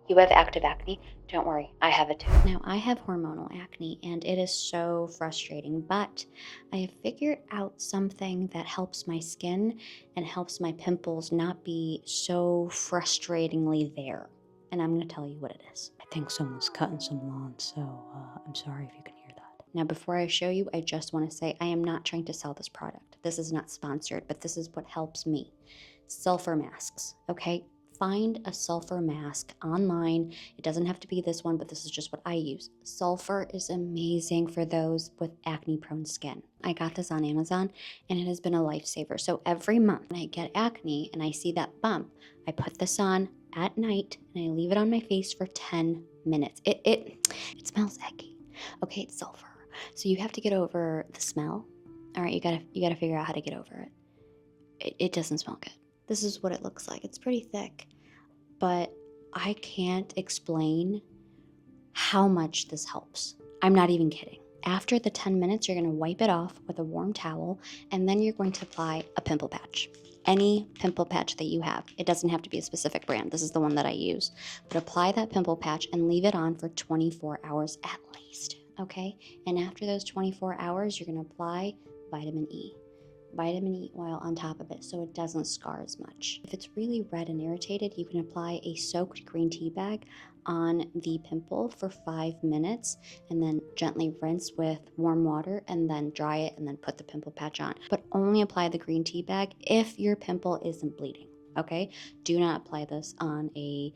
You have active acne? Don't worry, I have it too. Now, I have hormonal acne and it is so frustrating, but I have figured out something that helps my skin and helps my pimples not be so frustratingly there. And I'm going to tell you what it is. I think someone's cutting some lawn, so I'm sorry if you can hear that. Now, before I show you, I just want to say I am not trying to sell this product. This is not sponsored, but this is what helps me. Sulfur masks, okay? Find a sulfur mask online. It doesn't have to be this one, but this is just what I use. Sulfur is amazing for those with acne prone skin. I got this on Amazon and it has been a lifesaver. So every month when I get acne and I see that bump, I put this on at night and I leave it on my face for 10 minutes. It smells eggy. Okay, it's sulfur. So you have to get over the smell. All right, you gotta figure out how to get over it. It doesn't smell good. This is what it looks like. It's pretty thick, but I can't explain how much this helps. I'm not even kidding. After the 10 minutes, you're going to wipe it off with a warm towel, and then you're going to apply a pimple patch. Any pimple patch that you have. It doesn't have to be a specific brand. This is the one that I use. But apply that pimple patch and leave it on for 24 hours at least, okay? And after those 24 hours, you're going to apply vitamin E oil on top of it so it doesn't scar as much. If it's really red and irritated, you can apply a soaked green tea bag on the pimple for 5 minutes and then gently rinse with warm water and then dry it and then put the pimple patch on. But only apply the green tea bag if your pimple isn't bleeding, okay? Do not apply this on a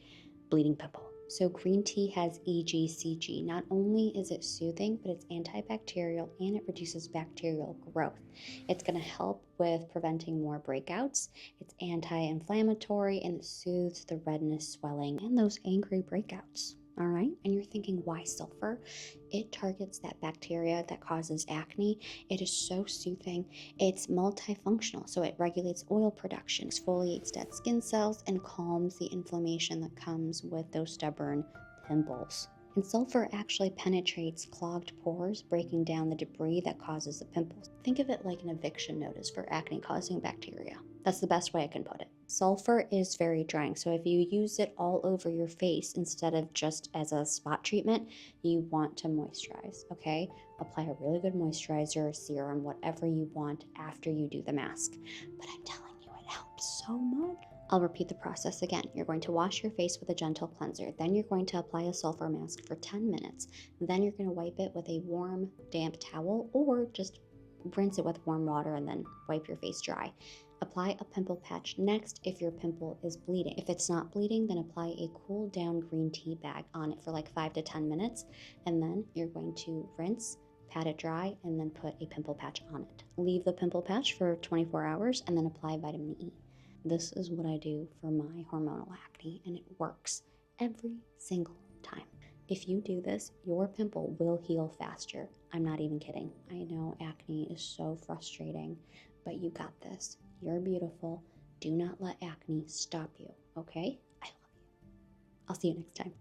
bleeding pimple. So green tea has EGCG. Not only is it soothing, but it's antibacterial and it reduces bacterial growth. It's going to help with preventing more breakouts. It's anti-inflammatory and it soothes the redness, swelling, and those angry breakouts. All right, and you're thinking, why sulfur? It targets that bacteria that causes acne. It is so soothing. It's multifunctional, so it regulates oil production, exfoliates dead skin cells, and calms the inflammation that comes with those stubborn pimples. And sulfur actually penetrates clogged pores, breaking down the debris that causes the pimples. Think of it like an eviction notice for acne-causing bacteria. That's the best way I can put it. Sulfur is very drying, so if you use it all over your face instead of just as a spot treatment, you want to moisturize, okay? Apply a really good moisturizer, serum, whatever you want after you do the mask. But I'm telling you, it helps so much. I'll repeat the process again. You're going to wash your face with a gentle cleanser. Then you're going to apply a sulfur mask for 10 minutes. Then you're going to wipe it with a warm, damp towel or just rinse it with warm water and then wipe your face dry. Apply a pimple patch next if your pimple is bleeding. If it's not bleeding, then apply a cool down green tea bag on it for like 5 to 10 minutes. And then you're going to rinse, pat it dry, and then put a pimple patch on it. Leave the pimple patch for 24 hours and then apply vitamin E. This is what I do for my hormonal acne, and it works every single time. If you do this, your pimple will heal faster. I'm not even kidding. I know acne is so frustrating, but you got this. You're beautiful. Do not let acne stop you, okay? I love you. I'll see you next time.